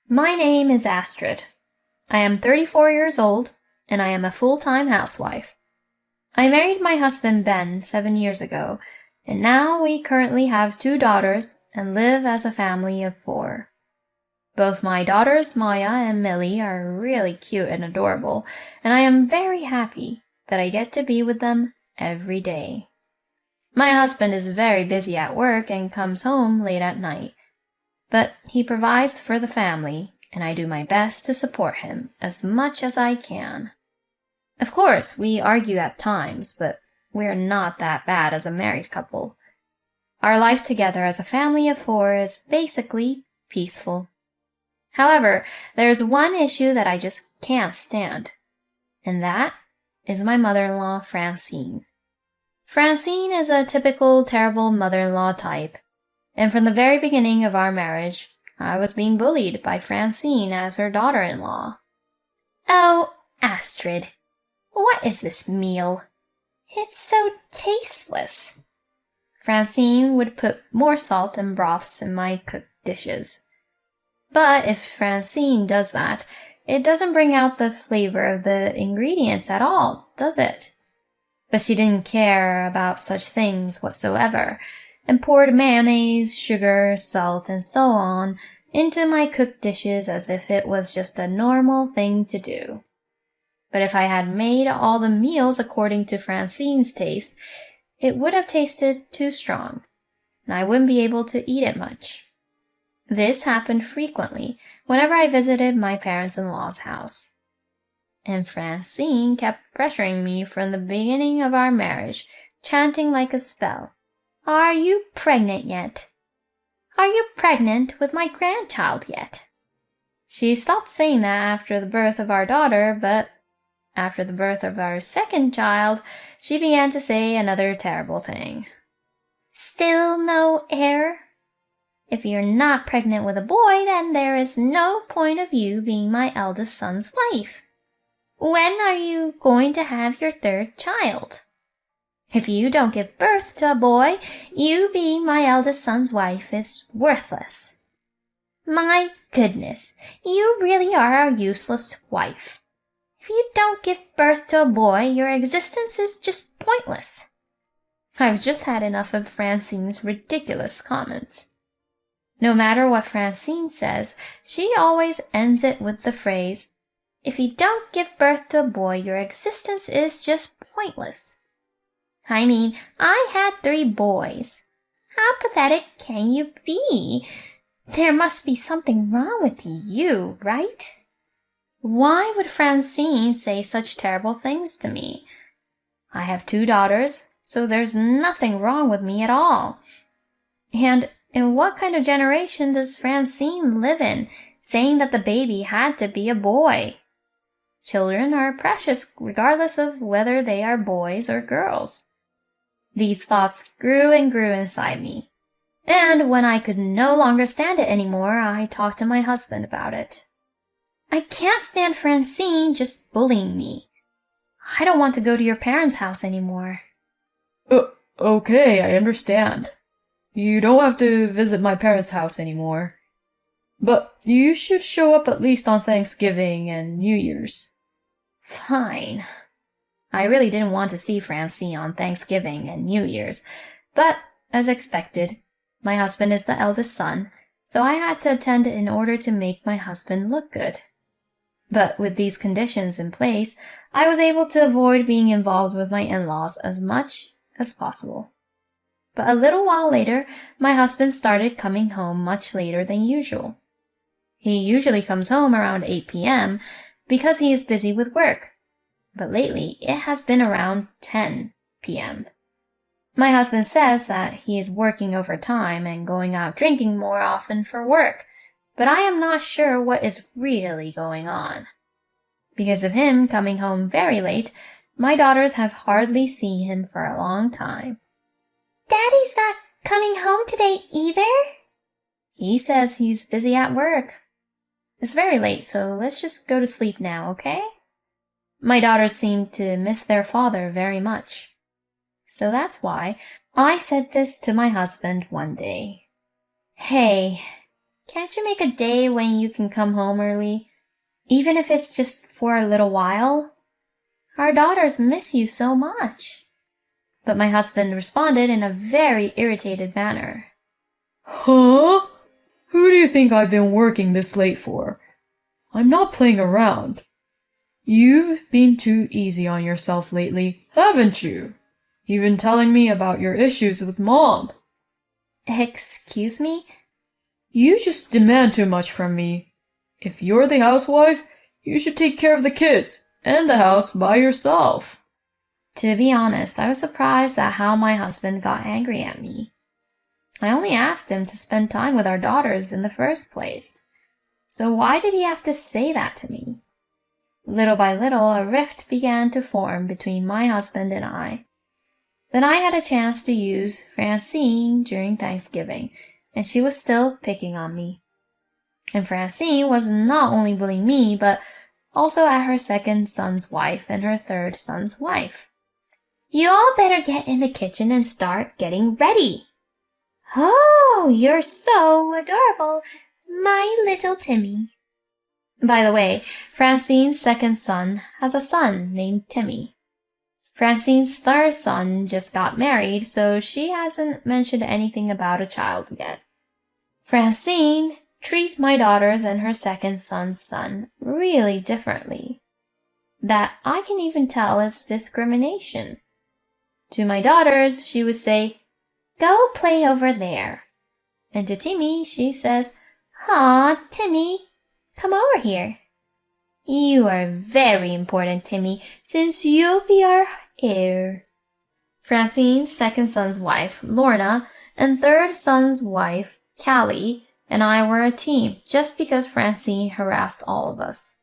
My name is Astrid. I am 34 years old, and I am a full-time housewife. I married my husband Ben 7 years ago, and now we currently have 2 daughters and live as a family of 4. Both my daughters, Maya and Millie, are really cute and adorable, and I am very happy that I get to be with them every day. My husband is very busy at work and comes home late at night. But he provides for the family, and I do my best to support him as much as I can. Of course, we argue at times, but we're not that bad as a married couple. Our life together as a family of 4 is basically peaceful. However, there's one issue that I just can't stand, and that is my mother-in-law, Francine. Francine is a typical terrible mother-in-law type. And from the very beginning of our marriage, I was being bullied by Francine as her daughter-in-law. Oh, Astrid, what is this meal? It's so tasteless. Francine would put more salt and broths in my cooked dishes. But if Francine does that, it doesn't bring out the flavor of the ingredients at all, does it? But she didn't care about such things whatsoever, and poured mayonnaise, sugar, salt, and so on into my cooked dishes as if it was just a normal thing to do. But if I had made all the meals according to Francine's taste, it would have tasted too strong, and I wouldn't be able to eat it much. This happened frequently whenever I visited my parents-in-law's house. And Francine kept pressuring me from the beginning of our marriage, chanting like a spell, "Are you pregnant yet? Are you pregnant with my grandchild yet?" She stopped saying that after the birth of our daughter, but after the birth of our second child, she began to say another terrible thing. "Still no heir? If you're not pregnant with a boy, then there is no point of you being my eldest son's wife. When are you going to have your 3rd child? If you don't give birth to a boy, you being my eldest son's wife is worthless. My goodness, you really are a useless wife. If you don't give birth to a boy, your existence is just pointless." I've just had enough of Francine's ridiculous comments. No matter what Francine says, she always ends it with the phrase, "If you don't give birth to a boy, your existence is just pointless." I mean, I had 3 boys. How pathetic can you be? There must be something wrong with you, right? Why would Francine say such terrible things to me? I have 2 daughters, so there's nothing wrong with me at all. And in what kind of generation does Francine live in, saying that the baby had to be a boy? Children are precious regardless of whether they are boys or girls. These thoughts grew and grew inside me, and when I could no longer stand it anymore, I talked to my husband about it. "I can't stand Francine just bullying me. I don't want to go to your parents' house anymore." Okay, I understand. You don't have to visit my parents' house anymore. But you should show up at least on Thanksgiving and New Year's. Fine. I really didn't want to see Francine on Thanksgiving and New Year's, but, as expected, my husband is the eldest son, so I had to attend in order to make my husband look good. But with these conditions in place, I was able to avoid being involved with my in-laws as much as possible. But a little while later, my husband started coming home much later than usual. He usually comes home around 8 p.m. because he is busy with work, but lately it has been around 10 p.m. My husband says that he is working overtime and going out drinking more often for work, but I am not sure what is really going on. Because of him coming home very late, my daughters have hardly seen him for a long time. "Daddy's not coming home today either?" He says he's busy at work. It's very late, so let's just go to sleep now, okay? My daughters seem to miss their father very much. So that's why I said this to my husband one day. "Hey, Can't you make a day when you can come home early? Even if it's just for a little while? Our daughters miss you so much." But my husband responded in a very irritated manner. Huh? Who do you think I've been working this late for? I'm not playing around. You've been too easy on yourself lately, haven't you? Even telling me about your issues with Mom. Excuse me? You just demand too much from me. If you're the housewife, you should take care of the kids and the house by yourself. To be honest, I was surprised at how my husband got angry at me. I only asked him to spend time with our daughters in the first place. So why did he have to say that to me? Little by little, a rift began to form between my husband and I. Then I had a chance to use Francine during Thanksgiving, and she was still picking on me. And Francine was not only bullying me, but also at her second son's wife and her third son's wife. "You all better get in the kitchen and start getting ready." "Oh, you're so adorable, my little Timmy." By the way, Francine's second son has a son named Timmy. Francine's third son just got married, so she hasn't mentioned anything about a child yet. Francine treats my daughters and her second son's son really differently. That I can even tell is discrimination. To my daughters, she would say, "Go play over there." And to Timmy, she says, "Aw, Timmy, come over here. You are very important, Timmy, since you'll be our heir." Francine's second son's wife, Lorna, and third son's wife, Callie, and I were a team just because Francine harassed all of us.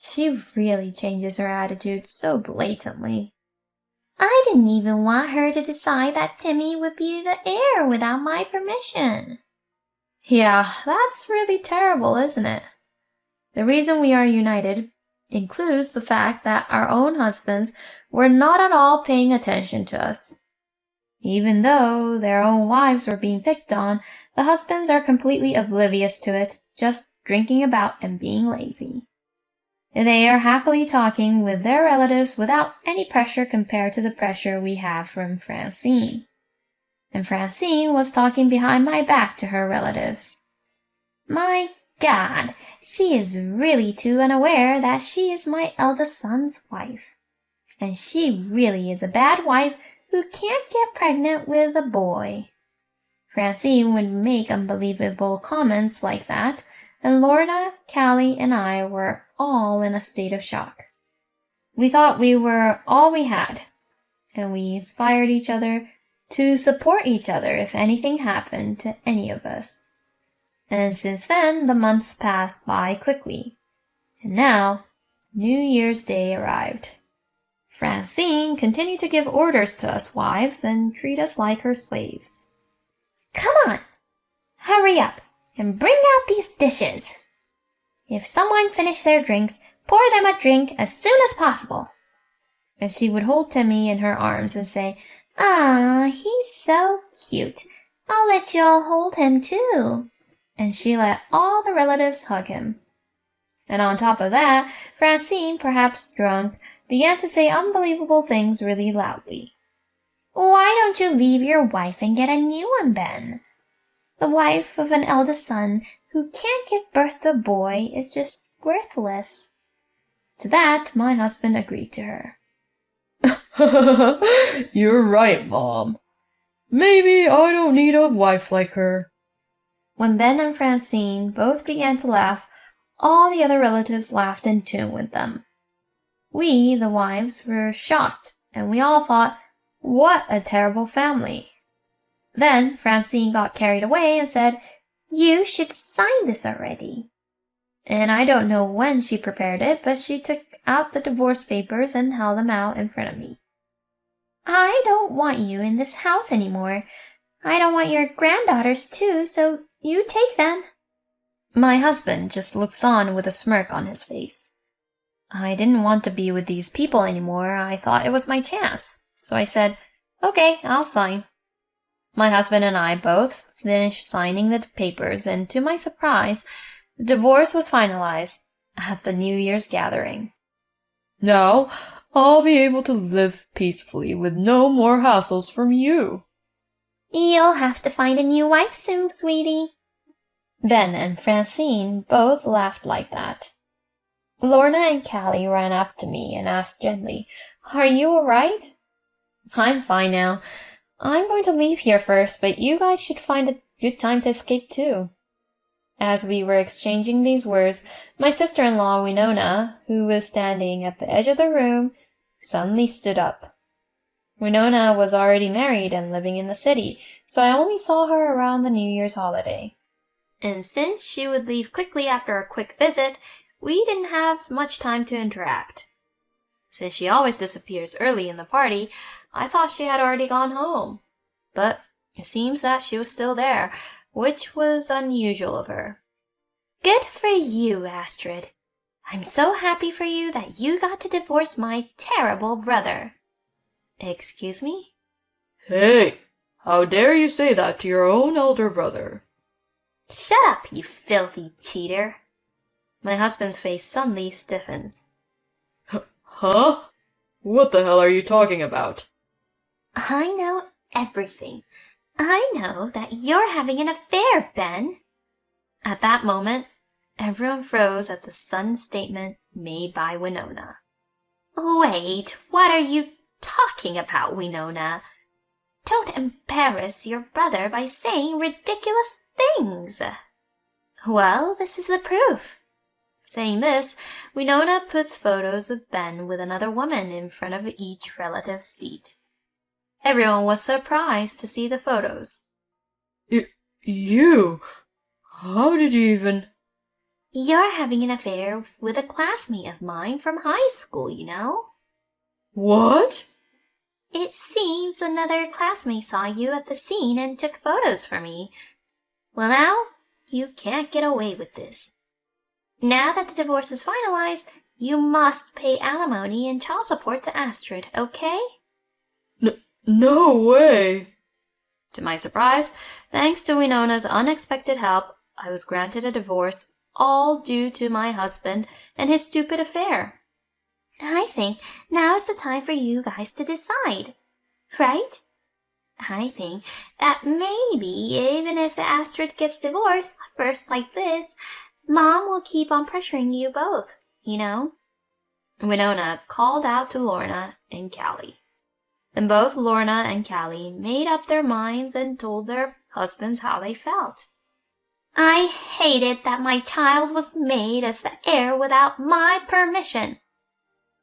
She really changes her attitude so blatantly. "I didn't even want her to decide that Timmy would be the heir without my permission." Yeah, that's really terrible, isn't it? The reason we are united includes the fact that our own husbands were not at all paying attention to us. Even though their own wives were being picked on, the husbands are completely oblivious to it, just drinking about and being lazy. They are happily talking with their relatives without any pressure compared to the pressure we have from Francine. And Francine was talking behind my back to her relatives. My God, she is really too unaware that she is my eldest son's wife. And she really is a bad wife who can't get pregnant with a boy. Francine would make unbelievable comments like that, and Lorna, Callie, and I were all in a state of shock. We thought we were all we had, and we inspired each other to support each other if anything happened to any of us. And since then, the months passed by quickly. And now, New Year's Day arrived. Francine continued to give orders to us wives and treat us like her slaves. "Come on, hurry up and bring out these dishes. If someone finished their drinks, pour them a drink as soon as possible." And she would hold Timmy in her arms and say, "Ah, he's so cute. I'll let you all hold him too." And she let all the relatives hug him. And on top of that, Francine, perhaps drunk, began to say unbelievable things really loudly. "Why don't you leave your wife and get a new one, Ben? The wife of an eldest son who can't give birth to a boy is just worthless." To that, my husband agreed to her. "You're right, Mom. Maybe I don't need a wife like her." When Ben and Francine both began to laugh, all the other relatives laughed in tune with them. We, the wives, were shocked, and we all thought, what a terrible family. Then Francine got carried away and said, "You should sign this already." And I don't know when she prepared it, but she took out the divorce papers and held them out in front of me. "I don't want you in this house anymore. I don't want your granddaughters too, so you take them." My husband just looks on with a smirk on his face. I didn't want to be with these people anymore. I thought it was my chance. So I said, "Okay, I'll sign." My husband and I both finished signing the papers, and to my surprise, the divorce was finalized at the New Year's gathering. Now I'll be able to live peacefully with no more hassles from you. You'll have to find a new wife soon, sweetie. Ben and Francine both laughed like that. Lorna and Callie ran up to me and asked gently, "Are you all right?" "I'm fine now. I'm going to leave here first, but you guys should find a good time to escape too." As we were exchanging these words, my sister-in-law Winona, who was standing at the edge of the room, suddenly stood up. Winona was already married and living in the city, so I only saw her around the New Year's holiday. And since she would leave quickly after a quick visit, we didn't have much time to interact. Since she always disappears early in the party, I thought she had already gone home. But it seems that she was still there, which was unusual of her. Good for you, Astrid. I'm so happy for you that you got to divorce my terrible brother. Excuse me? Hey, how dare you say that to your own elder brother? Shut up, you filthy cheater. My husband's face suddenly stiffens. Huh? What the hell are you talking about? I know everything. I know that you're having an affair, Ben. At that moment, everyone froze at the sudden statement made by Winona. Wait, what are you talking about, Winona? Don't embarrass your brother by saying ridiculous things. Well, this is the proof. Saying this, Winona puts photos of Ben with another woman in front of each relative's seat. Everyone was surprised to see the photos. You? How did you even... You're having an affair with a classmate of mine from high school, you know. What? It seems another classmate saw you at the scene and took photos for me. Well, now, you can't get away with this. Now that the divorce is finalized, you must pay alimony and child support to Astrid, okay? No way. To my surprise, thanks to Winona's unexpected help, I was granted a divorce, all due to my husband and his stupid affair. I think now is the time for you guys to decide, right? I think that maybe even if Astrid gets divorced first like this, Mom will keep on pressuring you both, you know? Winona called out to Lorna and Callie. Then both Lorna and Callie made up their minds and told their husbands how they felt. I hated that my child was made as the heir without my permission.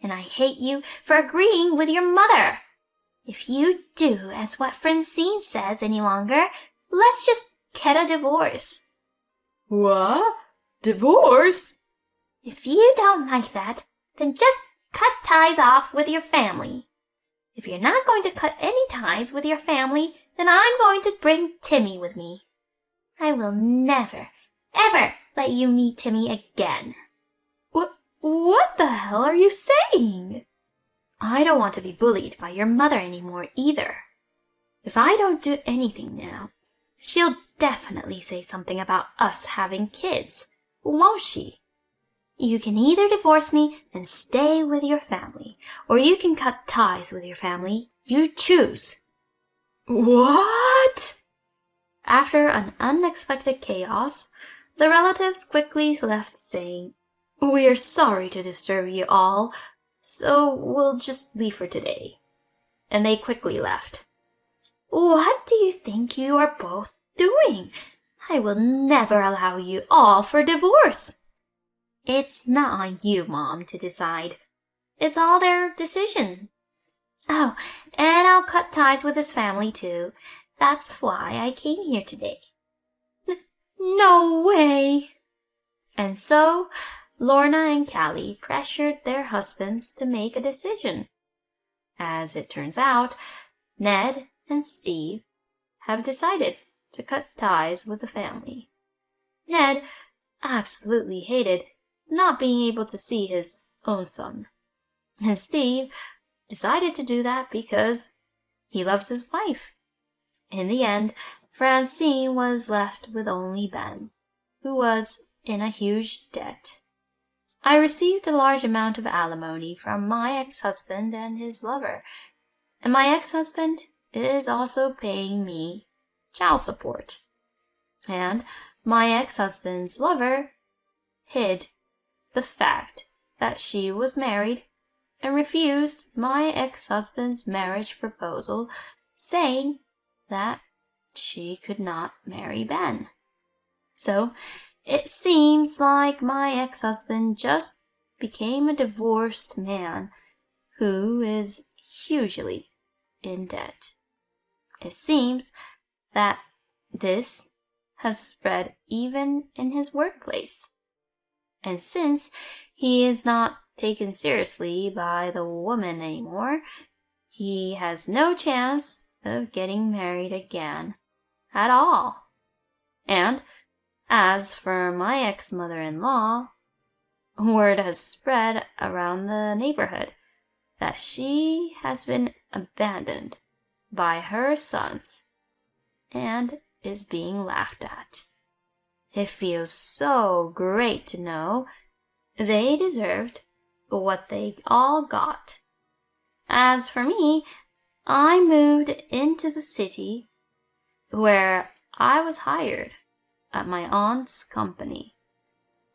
And I hate you for agreeing with your mother. If you do as what Francine says any longer, let's just get a divorce. What? Divorce? If you don't like that, then just cut ties off with your family. If you're not going to cut any ties with your family, then I'm going to bring Timmy with me. I will never, ever let you meet Timmy again. What the hell are you saying? I don't want to be bullied by your mother anymore either. If I don't do anything now, she'll definitely say something about us having kids, won't she? You can either divorce me and stay with your family, or you can cut ties with your family. You choose. What? After an unexpected chaos, the relatives quickly left saying, "We're sorry to disturb you all, so we'll just leave for today." And they quickly left. What do you think you are both doing? I will never allow you all for divorce. It's not on you, Mom, to decide. It's all their decision. Oh, and I'll cut ties with his family too. That's why I came here today. No way! And so Lorna and Callie pressured their husbands to make a decision. As it turns out, Ned and Steve have decided to cut ties with the family. Ned absolutely hated not being able to see his own son, and Steve decided to do that because he loves his wife. In the end, Francine was left with only Ben, who was in a huge debt. I received a large amount of alimony from my ex-husband and his lover, and my ex-husband is also paying me child support. And my ex-husband's lover hid the fact that she was married and refused my ex-husband's marriage proposal, saying that she could not marry Ben. So it seems like my ex-husband just became a divorced man who is hugely in debt. It seems that this has spread even in his workplace. And since he is not taken seriously by the woman anymore, he has no chance of getting married again at all. And as for my ex-mother-in-law, word has spread around the neighborhood that she has been abandoned by her sons and is being laughed at. It feels so great to know they deserved what they all got. As for me, I moved into the city where I was hired at my aunt's company,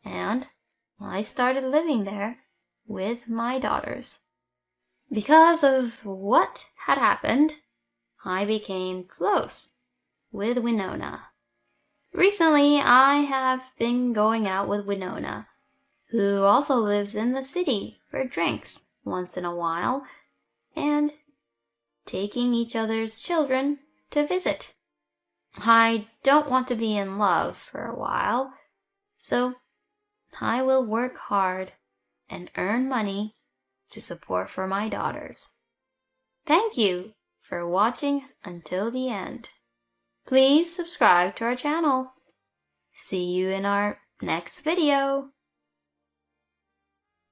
and I started living there with my daughters. Because of what had happened, I became close with Winona. Recently, I have been going out with Winona, who also lives in the city, for drinks once in a while, and taking each other's children to visit. I don't want to be in love for a while, so I will work hard and earn money to support for my daughters. Thank you for watching until the end. Please subscribe to our channel. See you in our next video.